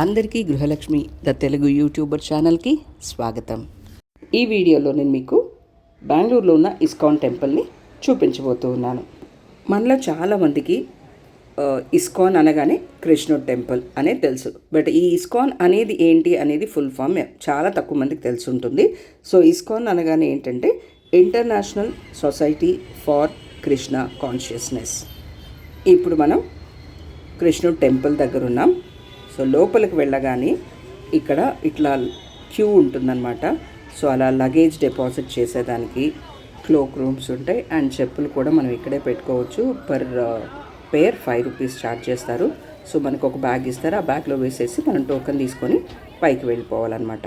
అందరికీ గృహలక్ష్మి the Telugu YouTuber ఛానల్కి స్వాగతం. ఈ వీడియోలో నేను మీకు బెంగళూరులో ఉన్న ఇస్కాన్ టెంపుల్ని చూపించబోతూ ఉన్నాను. మనలో చాలామందికి ఇస్కాన్ అనగానే కృష్ణుడు టెంపుల్ అనేది తెలుసు. బట్ ఈ ఇస్కాన్ అనేది ఏంటి అనేది ఫుల్ ఫామ్ చాలా తక్కువ మందికి తెలిసి ఉంటుంది. సో ఇస్కాన్ అనగానే ఏంటంటే international society for Krishna consciousness. ఇప్పుడు మనం కృష్ణుడు టెంపుల్ దగ్గర ఉన్నాం. సో లోపలికి వెళ్ళగానే ఇక్కడ ఇట్లా క్యూ ఉంటుందన్నమాట. సో అలా లగేజ్ డిపాజిట్ చేసేదానికి క్లోక్ రూమ్స్ ఉంటాయి. అండ్ చెప్పులు కూడా మనం ఇక్కడే పెట్టుకోవచ్చు. పర్ పేర్ 5 రూపీస్ ఛార్జ్ చేస్తారు. సో మనకు ఒక బ్యాగ్ ఇస్తారు. ఆ బ్యాగ్లో వేసేసి మనం టోకెన్ తీసుకొని పైకి వెళ్ళిపోవాలన్నమాట.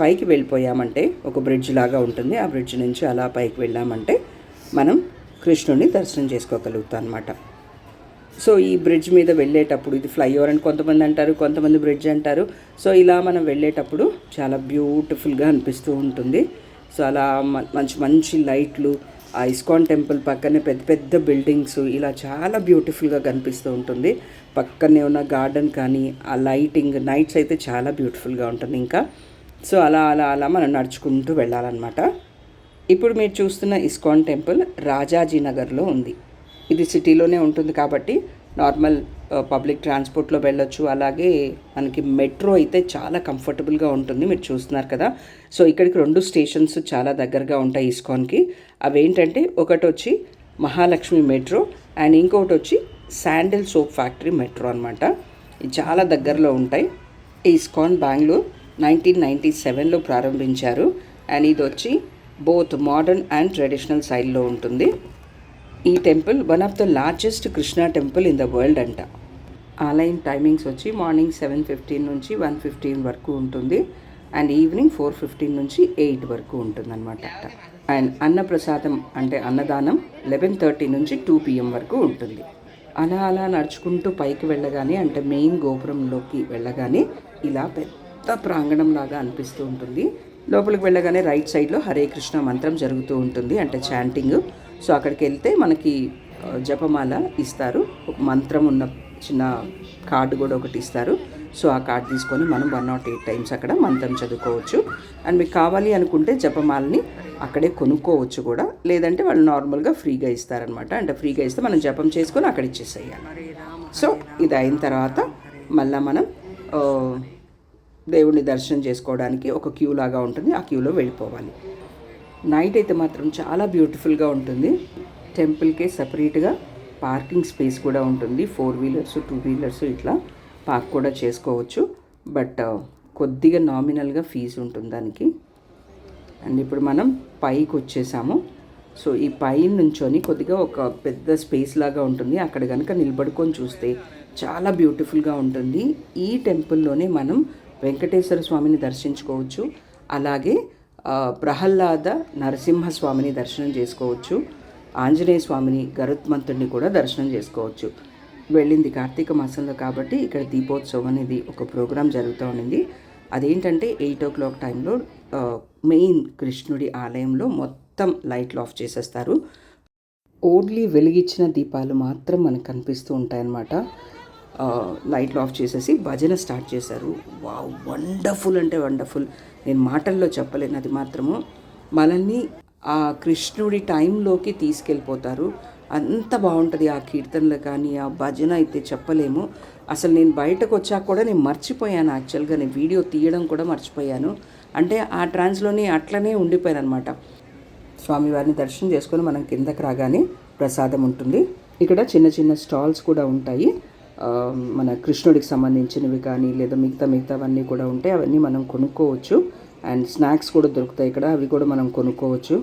పైకి వెళ్ళిపోయామంటే ఒక బ్రిడ్జ్ లాగా ఉంటుంది. ఆ బ్రిడ్జ్ నుంచి అలా పైకి వెళ్ళామంటే మనం కృష్ణుడిని దర్శనం చేసుకోగలుగుతాం అన్నమాట. సో ఈ బ్రిడ్జ్ మీద వెళ్ళేటప్పుడు, ఇది ఫ్లైఓవర్ అని కొంతమంది అంటారు, కొంతమంది బ్రిడ్జ్ అంటారు. సో ఇలా మనం వెళ్ళేటప్పుడు చాలా బ్యూటిఫుల్గా అనిపిస్తూ ఉంటుంది. సో అలా మంచి మంచి లైట్లు, ఆ ఇస్కాన్ టెంపుల్ పక్కనే పెద్ద పెద్ద బిల్డింగ్స్ ఇలా చాలా బ్యూటిఫుల్గా కనిపిస్తూ ఉంటుంది. పక్కనే ఉన్న గార్డెన్ కానీ ఆ లైటింగ్ నైట్స్ అయితే చాలా బ్యూటిఫుల్గా ఉంటుంది. ఇంకా సో అలా అలా అలా మనం నడుచుకుంటూ వెళ్ళాలన్నమాట. ఇప్పుడు మీరు చూస్తున్న ఇస్కాన్ టెంపుల్ రాజాజీ నగర్లో ఉంది. ఇది సిటీలోనే ఉంటుంది కాబట్టి నార్మల్ పబ్లిక్ ట్రాన్స్పోర్ట్లో వెళ్ళొచ్చు. అలాగే మనకి మెట్రో అయితే చాలా కంఫర్టబుల్గా ఉంటుంది. మీరు చూస్తున్నారు కదా. సో ఇక్కడికి 2 స్టేషన్స్ చాలా దగ్గరగా ఉంటాయి ఇస్కాన్కి. అవి ఏంటంటే ఒకటి వచ్చి మహాలక్ష్మి మెట్రో అండ్ ఇంకొకటి వచ్చి శాండిల్ సోప్ ఫ్యాక్టరీ మెట్రో అనమాట. ఇది చాలా దగ్గరలో ఉంటాయి. ఈ ఇస్కాన్ బెంగళూరు 1997లో ప్రారంభించారు. అండ్ ఇది వచ్చి బోత్ మోడర్న్ అండ్ ట్రెడిషనల్ స్టైల్లో ఉంటుంది. ఈ temple one of the largest Krishna temple in the world అంట. ఆలయం టైమింగ్స్ వచ్చి మార్నింగ్ 7:15 నుంచి 1:15 వరకు ఉంటుంది. అండ్ ఈవినింగ్ 4:15 నుంచి 8 వరకు ఉంటుందన్నమాట. అండ్ అన్నప్రసాదం అంటే అన్నదానం 11:30 నుంచి 2 PM వరకు ఉంటుంది. అలా అలా నడుచుకుంటూ పైకి వెళ్ళగానే, అంటే మెయిన్ గోపురంలోకి వెళ్ళగానే ఇలా పెద్ద ప్రాంగణం లాగా అనిపిస్తూ ఉంటుంది. లోపలికి వెళ్ళగానే రైట్ సైడ్లో హరే కృష్ణ మంత్రం జరుగుతూ ఉంటుంది, అంటే చాంటింగ్. సో అక్కడికి వెళ్తే మనకి జపమాల ఇస్తారు. ఒక మంత్రం ఉన్న చిన్న కార్డు కూడా ఒకటి ఇస్తారు. సో ఆ కార్డు తీసుకొని మనం 108 టైమ్స్ అక్కడ మంత్రం చదువుకోవచ్చు. అండ్ మీకు కావాలి అనుకుంటే జపమాలని అక్కడే కొనుక్కోవచ్చు కూడా. లేదంటే వాళ్ళు నార్మల్గా ఫ్రీగా ఇస్తారనమాట. అంటే ఫ్రీగా ఇస్తే మనం జపం చేసుకొని అక్కడ ఇచ్చేసేయాలి. సో ఇది అయిన తర్వాత మళ్ళీ మనం దేవుడిని దర్శనం చేసుకోవడానికి ఒక క్యూ లాగా ఉంటుంది. ఆ క్యూలో వెళ్ళిపోవాలి. నైట్ అయితే మాత్రం చాలా బ్యూటిఫుల్గా ఉంటుంది. టెంపుల్కే సపరేట్గా పార్కింగ్ స్పేస్ కూడా ఉంటుంది. 4 వీలర్స్ 2 వీలర్స్ ఇట్లా పార్క్ కూడా చేసుకోవచ్చు. బట్ కొద్దిగా నామినల్గా ఫీజు ఉంటుంది దానికి. అండ్ ఇప్పుడు మనం పైకి వచ్చేసాము. సో ఈ పైన నుంచొని కొద్దిగా ఒక పెద్ద స్పేస్ లాగా ఉంటుంది. అక్కడ కనుక నిలబడుకొని చూస్తే చాలా బ్యూటిఫుల్గా ఉంటుంది. ఈ టెంపుల్లోనే మనం వెంకటేశ్వర స్వామిని దర్శించుకోవచ్చు. అలాగే ప్రహ్లాద నరసింహస్వామిని దర్శనం చేసుకోవచ్చు. ఆంజనేయ స్వామిని, గరుత్మంతుడిని కూడా దర్శనం చేసుకోవచ్చు. వెళ్ళింది కార్తీక మాసంలో కాబట్టి ఇక్కడ దీపోత్సవం అనేది ఒక ప్రోగ్రాం జరుగుతూ ఉండింది. అదేంటంటే 8 o'clock టైంలో మెయిన్ కృష్ణుడి ఆలయంలో మొత్తం లైట్లు ఆఫ్ చేసేస్తారు. ఓన్లీ వెలిగించిన దీపాలు మాత్రం మనకు కనిపిస్తూ ఉంటాయన్నమాట. లైట్లు ఆఫ్ చేసేసి భజన స్టార్ట్ చేశారు. వావ్, వండర్ఫుల్ అంటే వండర్ఫుల్. నేను మాటల్లో చెప్పలేను. అది మాత్రము మనల్ని ఆ కృష్ణుడి టైంలోకి తీసుకెళ్ళిపోతారు. అంత బాగుంటుంది ఆ కీర్తనలు కానీ ఆ భజన అయితే చెప్పలేము. అసలు నేను బయటకు వచ్చాక కూడా నేను మర్చిపోయాను. యాక్చువల్గా నేను వీడియో తీయడం కూడా మర్చిపోయాను. అంటే ఆ ట్రాన్స్లోనే అట్లనే ఉండిపోయాను అనమాట. స్వామివారిని దర్శనం చేసుకొని మనం కిందకి రాగానే ప్రసాదం ఉంటుంది. ఇక్కడ చిన్న చిన్న స్టాల్స్ కూడా ఉంటాయి. మన కృష్ణుడికి సంబంధించినవి కానీ లేదా మిగతావన్నీ కూడా ఉంటాయి. అవన్నీ మనం కొనుక్కోవచ్చు. అండ్ స్నాక్స్ కూడా దొరుకుతాయి ఇక్కడ, అవి కూడా మనం కొనుక్కోవచ్చు.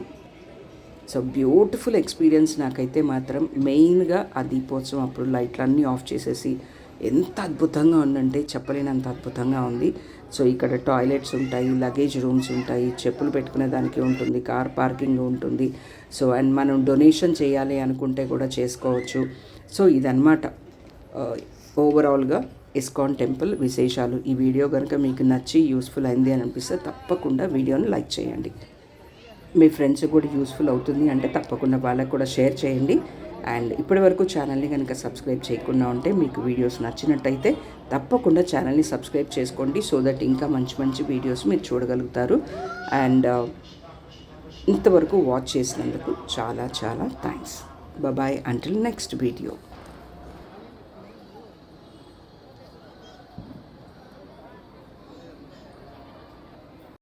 సో బ్యూటిఫుల్ ఎక్స్పీరియన్స్ నాకైతే మాత్రం. మెయిన్గా ఆ దీపోత్సవం అప్పుడు లైట్లన్నీ ఆఫ్ చేసేసి ఎంత అద్భుతంగా ఉందంటే చెప్పలేనంత అద్భుతంగా ఉంది. సో ఇక్కడ టాయిలెట్స్ ఉంటాయి, లగేజ్ రూమ్స్ ఉంటాయి, చెప్పులు పెట్టుకునే దానికి ఉంటుంది, కార్ పార్కింగ్ ఉంటుంది. సో అండ్ మనం డొనేషన్ చేయాలి అనుకుంటే కూడా చేసుకోవచ్చు. సో ఇదన్నమాట ఓవరాల్గా ఇస్కాన్ టెంపుల్ విశేషాలు. ఈ వీడియో కనుక మీకు నచ్చి యూస్ఫుల్ అయింది అని అనిపిస్తే తప్పకుండా వీడియోని లైక్ చేయండి. మీ ఫ్రెండ్స్ కూడా యూస్ఫుల్ అవుతుంది అంటే తప్పకుండా వాళ్ళకు కూడా షేర్ చేయండి. అండ్ ఇప్పటివరకు ఛానల్ని కనుక సబ్స్క్రైబ్ చేయకుండా ఉంటే మీకు వీడియోస్ నచ్చినట్టయితే తప్పకుండా ఛానల్ని సబ్స్క్రైబ్ చేసుకోండి. సో దట్ ఇంకా మంచి మంచి వీడియోస్ మీరు చూడగలుగుతారు. అండ్ ఇంతవరకు వాచ్ చేసినందుకు చాలా చాలా thanks. Bye until next video.